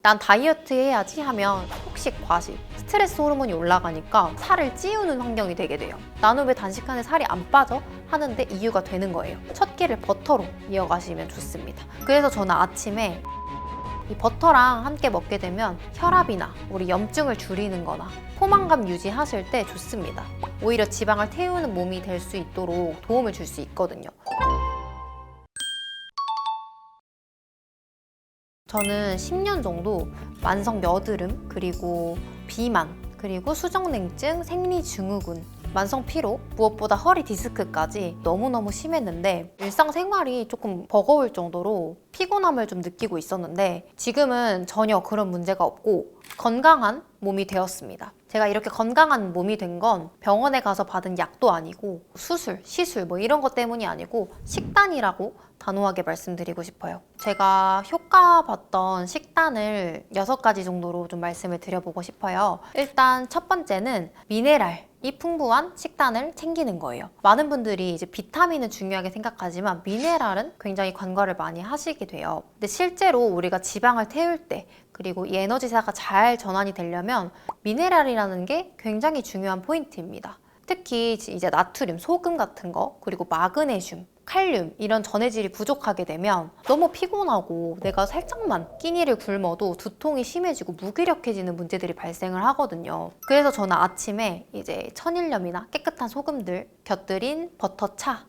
난 다이어트 해야지 하면 폭식, 과식, 스트레스 호르몬이 올라가니까 살을 찌우는 환경이 되게 돼요. 나는 왜 단식하는데 살이 안 빠져? 하는데 이유가 되는 거예요. 첫 끼를 버터로 이어가시면 좋습니다. 그래서 저는 아침에 이 버터랑 함께 먹게 되면 혈압이나 우리 염증을 줄이는 거나 포만감 유지하실 때 좋습니다. 오히려 지방을 태우는 몸이 될 수 있도록 도움을 줄 수 있거든요. 저는 10년 정도 만성 여드름, 그리고 비만, 그리고 수정냉증, 생리증후군, 만성 피로, 무엇보다 허리 디스크까지 너무너무 심했는데 일상생활이 조금 버거울 정도로 피곤함을 좀 느끼고 있었는데 지금은 전혀 그런 문제가 없고 건강한 몸이 되었습니다. 제가 이렇게 건강한 몸이 된 건 병원에 가서 받은 약도 아니고 수술, 시술 뭐 이런 것 때문이 아니고 식단이라고 단호하게 말씀드리고 싶어요. 제가 효과 봤던 식단을 6가지 정도로 좀 말씀을 드려보고 싶어요. 일단 첫 번째는 미네랄이 풍부한 식단을 챙기는 거예요. 많은 분들이 이제 비타민은 중요하게 생각하지만 미네랄은 굉장히 간과를 많이 하시게 돼요. 근데 실제로 우리가 지방을 태울 때 그리고 이 에너지사가 잘 전환이 되려면 미네랄이라는 게 굉장히 중요한 포인트입니다. 특히 이제 나트륨, 소금 같은 거, 그리고 마그네슘, 칼륨 이런 전해질이 부족하게 되면 너무 피곤하고 내가 살짝만 끼니를 굶어도 두통이 심해지고 무기력해지는 문제들이 발생을 하거든요. 그래서 저는 아침에 이제 천일염이나 깨끗한 소금들 곁들인 버터차,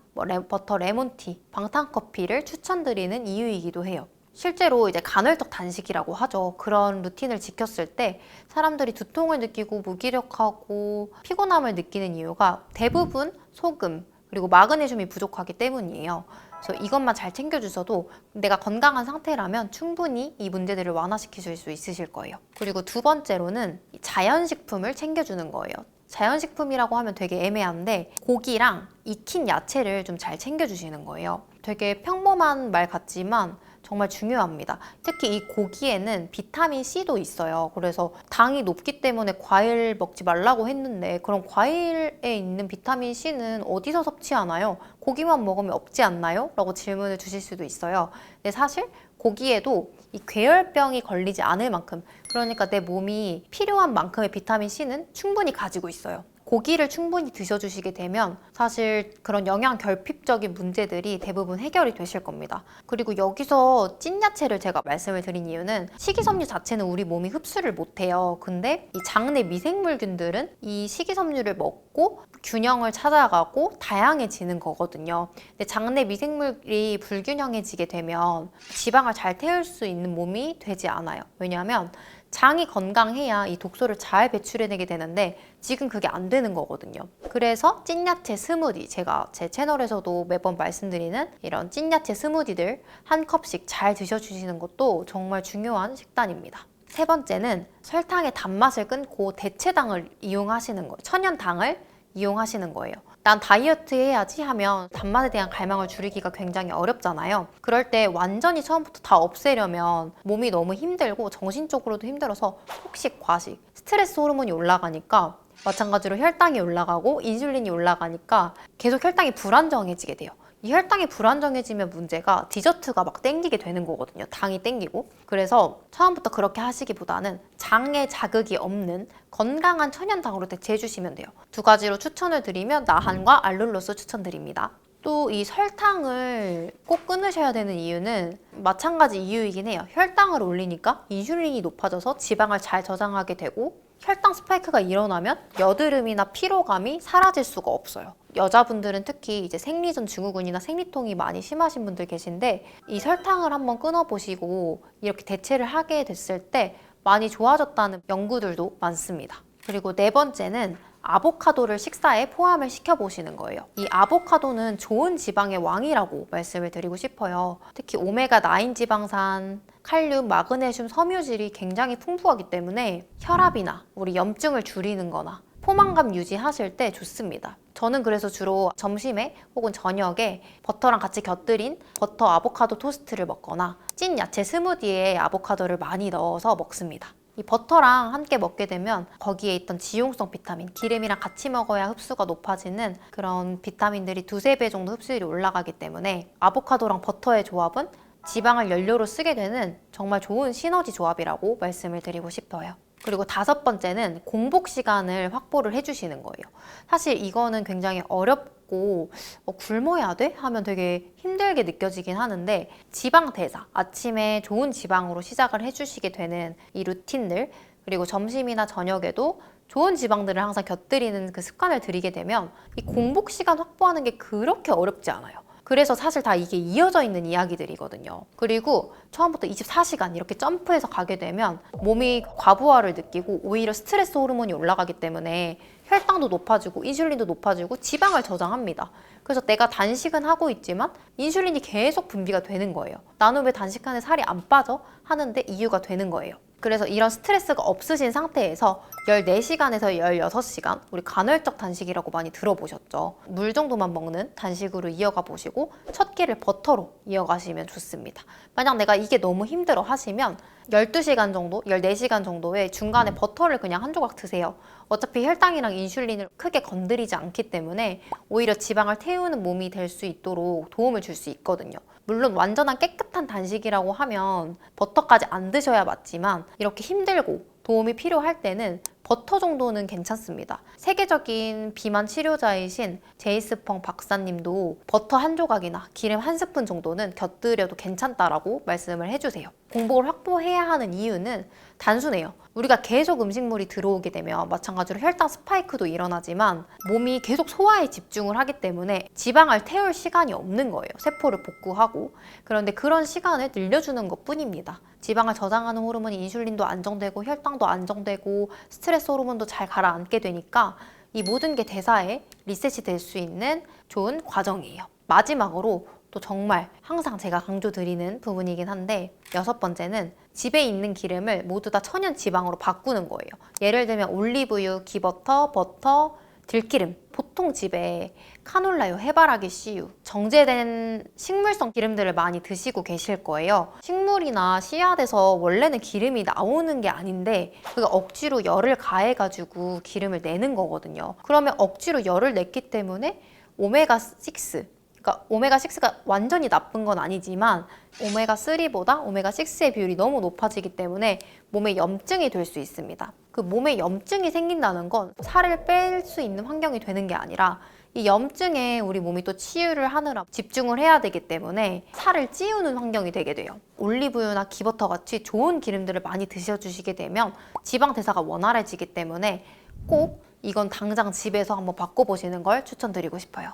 버터 레몬티, 방탄커피를 추천드리는 이유이기도 해요. 실제로 이제 간헐적 단식이라고 하죠. 그런 루틴을 지켰을 때 사람들이 두통을 느끼고 무기력하고 피곤함을 느끼는 이유가 대부분 소금, 그리고 마그네슘이 부족하기 때문이에요. 그래서 이것만 잘 챙겨주셔도 내가 건강한 상태라면 충분히 이 문제들을 완화시키실 수 있으실 거예요. 그리고 두 번째로는 자연식품을 챙겨주는 거예요. 자연식품이라고 하면 되게 애매한데 고기랑 익힌 야채를 좀 잘 챙겨주시는 거예요. 되게 평범한 말 같지만 정말 중요합니다. 특히 이 고기에는 비타민 C도 있어요. 그래서 당이 높기 때문에 과일 먹지 말라고 했는데 그럼 과일에 있는 비타민 C는 어디서 섭취하나요? 고기만 먹으면 없지 않나요? 라고 질문을 주실 수도 있어요. 근데 사실 고기에도 이 괴혈병이 걸리지 않을 만큼, 그러니까 내 몸이 필요한 만큼의 비타민 C는 충분히 가지고 있어요. 고기를 충분히 드셔주시게 되면 사실 그런 영양 결핍적인 문제들이 대부분 해결이 되실 겁니다. 그리고 여기서 찐야채를 제가 말씀을 드린 이유는 식이섬유 자체는 우리 몸이 흡수를 못해요. 근데 이 장내 미생물균들은 이 식이섬유를 먹고 균형을 찾아가고 다양해지는 거거든요. 근데 장내 미생물이 불균형해지게 되면 지방을 잘 태울 수 있는 몸이 되지 않아요. 왜냐하면 장이 건강해야 이 독소를 잘 배출해내게 되는데 지금 그게 안 되는 거거든요. 그래서 찐야채 스무디, 제가 제 채널에서도 매번 말씀드리는 이런 찐야채 스무디들 한 컵씩 잘 드셔주시는 것도 정말 중요한 식단입니다. 세 번째는 설탕의 단맛을 끊고 대체당을 이용하시는 거예요. 천연당을 이용하시는 거예요. 난 다이어트 해야지 하면 단맛에 대한 갈망을 줄이기가 굉장히 어렵잖아요. 그럴 때 완전히 처음부터 다 없애려면 몸이 너무 힘들고 정신적으로도 힘들어서 폭식, 과식, 스트레스 호르몬이 올라가니까 마찬가지로 혈당이 올라가고 인슐린이 올라가니까 계속 혈당이 불안정해지게 돼요. 이 혈당이 불안정해지면 문제가 디저트가 막 땡기게 되는 거거든요. 당이 땡기고. 그래서 처음부터 그렇게 하시기보다는 장에 자극이 없는 건강한 천연당으로 대체해 주시면 돼요. 두 가지로 추천을 드리면 나한과 알룰로스 추천드립니다. 또 이 설탕을 꼭 끊으셔야 되는 이유는 마찬가지 이유이긴 해요. 혈당을 올리니까 인슐린이 높아져서 지방을 잘 저장하게 되고 혈당 스파이크가 일어나면 여드름이나 피로감이 사라질 수가 없어요. 여자분들은 특히 이제 생리전 증후군이나 생리통이 많이 심하신 분들 계신데 이 설탕을 한번 끊어보시고 이렇게 대체를 하게 됐을 때 많이 좋아졌다는 연구들도 많습니다. 그리고 네 번째는 아보카도를 식사에 포함을 시켜보시는 거예요. 이 아보카도는 좋은 지방의 왕이라고 말씀을 드리고 싶어요. 특히 오메가9 지방산, 칼륨, 마그네슘, 섬유질이 굉장히 풍부하기 때문에 혈압이나 우리 염증을 줄이는 거나 포만감 유지하실 때 좋습니다. 저는 그래서 주로 점심에 혹은 저녁에 버터랑 같이 곁들인 버터 아보카도 토스트를 먹거나 찐 야채 스무디에 아보카도를 많이 넣어서 먹습니다. 이 버터랑 함께 먹게 되면 거기에 있던 지용성 비타민, 기름이랑 같이 먹어야 흡수가 높아지는 그런 비타민들이 2~3배 정도 흡수율이 올라가기 때문에 아보카도랑 버터의 조합은 지방을 연료로 쓰게 되는 정말 좋은 시너지 조합이라고 말씀을 드리고 싶어요. 그리고 5번째는 공복 시간을 확보를 해주시는 거예요. 사실 이거는 굉장히 어렵고 굶어야 돼? 하면 되게 힘들게 느껴지긴 하는데 지방 대사, 아침에 좋은 지방으로 시작을 해주시게 되는 이 루틴들, 그리고 점심이나 저녁에도 좋은 지방들을 항상 곁들이는 그 습관을 들이게 되면 이 공복 시간 확보하는 게 그렇게 어렵지 않아요. 그래서 사실 다 이게 이어져 있는 이야기들이거든요. 그리고 처음부터 24시간 이렇게 점프해서 가게 되면 몸이 과부하를 느끼고 오히려 스트레스 호르몬이 올라가기 때문에 혈당도 높아지고 인슐린도 높아지고 지방을 저장합니다. 그래서 내가 단식은 하고 있지만 인슐린이 계속 분비가 되는 거예요. 나는 왜 단식하는데 살이 안 빠져? 하는데 이유가 되는 거예요. 그래서 이런 스트레스가 없으신 상태에서 14시간에서 16시간, 우리 간헐적 단식이라고 많이 들어보셨죠? 물 정도만 먹는 단식으로 이어가 보시고 첫 끼를 버터로 이어가시면 좋습니다. 만약 내가 이게 너무 힘들어 하시면 12시간 정도, 14시간 정도에 중간에 버터를 그냥 한 조각 드세요. 어차피 혈당이랑 인슐린을 크게 건드리지 않기 때문에 오히려 지방을 태우는 몸이 될 수 있도록 도움을 줄 수 있거든요. 물론 완전한 깨끗한 단식이라고 하면 버터까지 안 드셔야 맞지만 이렇게 힘들고 도움이 필요할 때는 버터 정도는 괜찮습니다. 세계적인 비만 치료자이신 제이스 펑 박사님도 버터 한 조각이나 기름 한 스푼 정도는 곁들여도 괜찮다라고 말씀을 해주세요. 공복을 확보해야 하는 이유는 단순해요. 우리가 계속 음식물이 들어오게 되면 마찬가지로 혈당 스파이크도 일어나지만 몸이 계속 소화에 집중을 하기 때문에 지방을 태울 시간이 없는 거예요. 세포를 복구하고. 그런데 그런 시간을 늘려주는 것 뿐입니다. 지방을 저장하는 호르몬이 인슐린도 안정되고 혈당도 안정되고 스트레스 호르몬도 잘 가라앉게 되니까 이 모든 게 대사에 리셋이 될 수 있는 좋은 과정이에요. 마지막으로 또 정말 항상 제가 강조드리는 부분이긴 한데 6번째는 집에 있는 기름을 모두 다 천연 지방으로 바꾸는 거예요. 예를 들면 올리브유, 기버터, 버터, 들기름, 보통 집에 카놀라유, 해바라기 씨유, 정제된 식물성 기름들을 많이 드시고 계실 거예요. 식물이나 씨앗에서 원래는 기름이 나오는 게 아닌데 그게 억지로 열을 가해가지고 기름을 내는 거거든요. 그러면 억지로 열을 냈기 때문에 오메가6, 그러니까 오메가6가 완전히 나쁜 건 아니지만 오메가3보다 오메가6의 비율이 너무 높아지기 때문에 몸에 염증이 될 수 있습니다. 그 몸에 염증이 생긴다는 건 살을 뺄 수 있는 환경이 되는 게 아니라 이 염증에 우리 몸이 또 치유를 하느라 집중을 해야 되기 때문에 살을 찌우는 환경이 되게 돼요. 올리브유나 기버터 같이 좋은 기름들을 많이 드셔주시게 되면 지방 대사가 원활해지기 때문에 꼭 이건 당장 집에서 한번 바꿔보시는 걸 추천드리고 싶어요.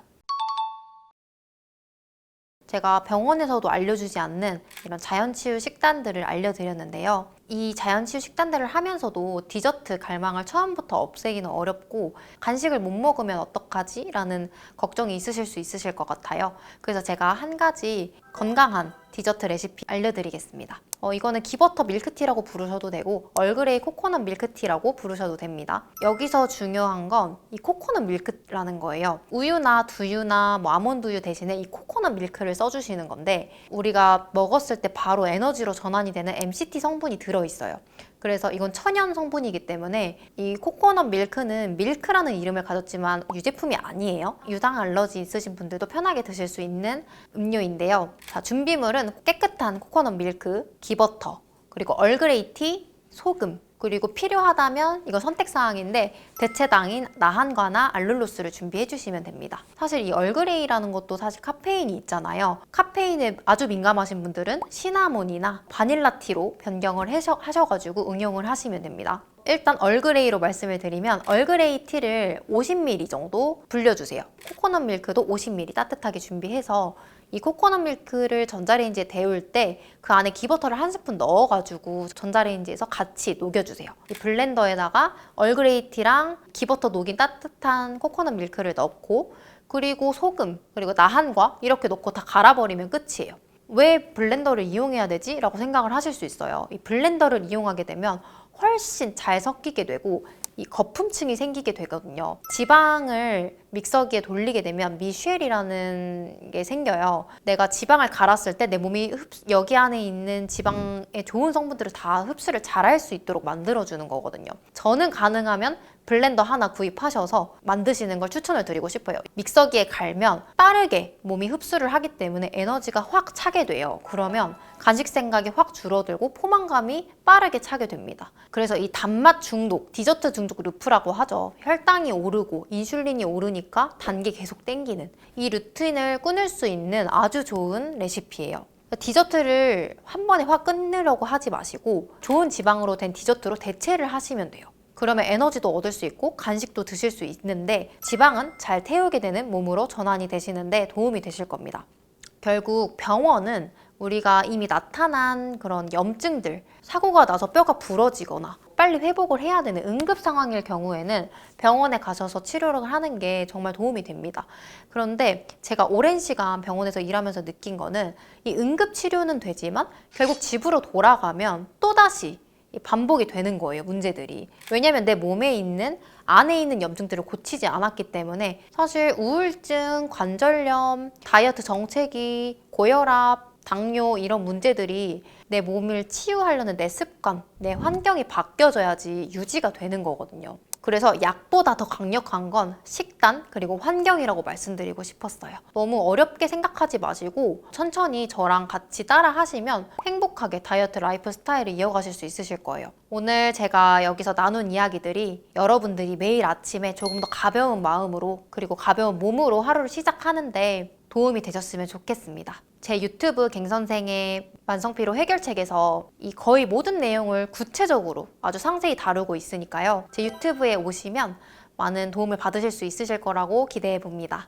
제가 병원에서도 알려주지 않는 이런 자연치유 식단들을 알려드렸는데요. 이 자연치유 식단들을 하면서도 디저트 갈망을 처음부터 없애기는 어렵고 간식을 못 먹으면 어떡하지? 라는 걱정이 있으실 수 있으실 것 같아요. 그래서 제가 한 가지 건강한 디저트 레시피 알려드리겠습니다. 이거는 기버터 밀크티라고 부르셔도 되고 얼그레이 코코넛 밀크티라고 부르셔도 됩니다. 여기서 중요한 건 이 코코넛 밀크라는 거예요. 우유나 두유나 아몬드 우유 대신에 이 코코넛 밀크를 써주시는 건데 우리가 먹었을 때 바로 에너지로 전환이 되는 MCT 성분이 들어있어요. 그래서 이건 천연 성분이기 때문에 이 코코넛 밀크는 밀크라는 이름을 가졌지만 유제품이 아니에요. 유당 알러지 있으신 분들도 편하게 드실 수 있는 음료인데요. 자, 준비물은 깨끗한 코코넛 밀크, 기버터, 그리고 얼그레이 티, 소금, 그리고 필요하다면 이거 선택사항인데 대체당인 나한과나 알룰로스를 준비해 주시면 됩니다. 사실 이 얼그레이라는 것도 사실 카페인이 있잖아요. 카페인에 아주 민감하신 분들은 시나몬이나 바닐라티로 변경을 하셔가지고 응용을 하시면 됩니다. 일단 얼그레이로 말씀을 드리면 얼그레이 티를 50ml 정도 불려주세요. 코코넛 밀크도 50ml 따뜻하게 준비해서 이 코코넛 밀크를 전자레인지에 데울 때 그 안에 기버터를 한 스푼 넣어가지고 전자레인지에서 같이 녹여주세요. 이 블렌더에다가 얼그레이 티랑 기버터 녹인 따뜻한 코코넛 밀크를 넣고 그리고 소금, 그리고 나한과 이렇게 넣고 다 갈아버리면 끝이에요. 왜 블렌더를 이용해야 되지? 라고 생각을 하실 수 있어요. 이 블렌더를 이용하게 되면 훨씬 잘 섞이게 되고 이 거품층이 생기게 되거든요. 지방을 믹서기에 돌리게 되면 미쉐리라는 게 생겨요. 내가 지방을 갈았을 때 내 몸이 여기 안에 있는 지방의 좋은 성분들을 다 흡수를 잘 할 수 있도록 만들어주는 거거든요. 저는 가능하면 블렌더 하나 구입하셔서 만드시는 걸 추천을 드리고 싶어요. 믹서기에 갈면 빠르게 몸이 흡수를 하기 때문에 에너지가 확 차게 돼요. 그러면 간식 생각이 확 줄어들고 포만감이 빠르게 차게 됩니다. 그래서 이 단맛 중독, 디저트 중독 루프라고 하죠. 혈당이 오르고 인슐린이 오르니까 단 게 계속 땡기는 이 루틴을 끊을 수 있는 아주 좋은 레시피예요. 디저트를 한 번에 확 끊으려고 하지 마시고 좋은 지방으로 된 디저트로 대체를 하시면 돼요. 그러면 에너지도 얻을 수 있고 간식도 드실 수 있는데 지방은 잘 태우게 되는 몸으로 전환이 되시는데 도움이 되실 겁니다. 결국 병원은 우리가 이미 나타난 그런 염증들, 사고가 나서 뼈가 부러지거나 빨리 회복을 해야 되는 응급 상황일 경우에는 병원에 가셔서 치료를 하는 게 정말 도움이 됩니다. 그런데 제가 오랜 시간 병원에서 일하면서 느낀 거는 이 응급 치료는 되지만 결국 집으로 돌아가면 또다시 반복이 되는 거예요, 문제들이. 왜냐면 내 몸에 있는 안에 있는 염증들을 고치지 않았기 때문에 사실 우울증, 관절염, 다이어트 정체기, 고혈압, 당뇨 이런 문제들이 내 몸을 치유하려는 내 습관, 내 환경이 바뀌어져야지 유지가 되는 거거든요. 그래서 약보다 더 강력한 건 식단 그리고 환경이라고 말씀드리고 싶었어요. 너무 어렵게 생각하지 마시고 천천히 저랑 같이 따라 하시면 행복하게 다이어트 라이프 스타일을 이어가실 수 있으실 거예요. 오늘 제가 여기서 나눈 이야기들이 여러분들이 매일 아침에 조금 더 가벼운 마음으로 그리고 가벼운 몸으로 하루를 시작하는데 도움이 되셨으면 좋겠습니다. 제 유튜브 갱선생의 만성피로 해결책에서 이 거의 모든 내용을 구체적으로 아주 상세히 다루고 있으니까요. 제 유튜브에 오시면 많은 도움을 받으실 수 있으실 거라고 기대해 봅니다.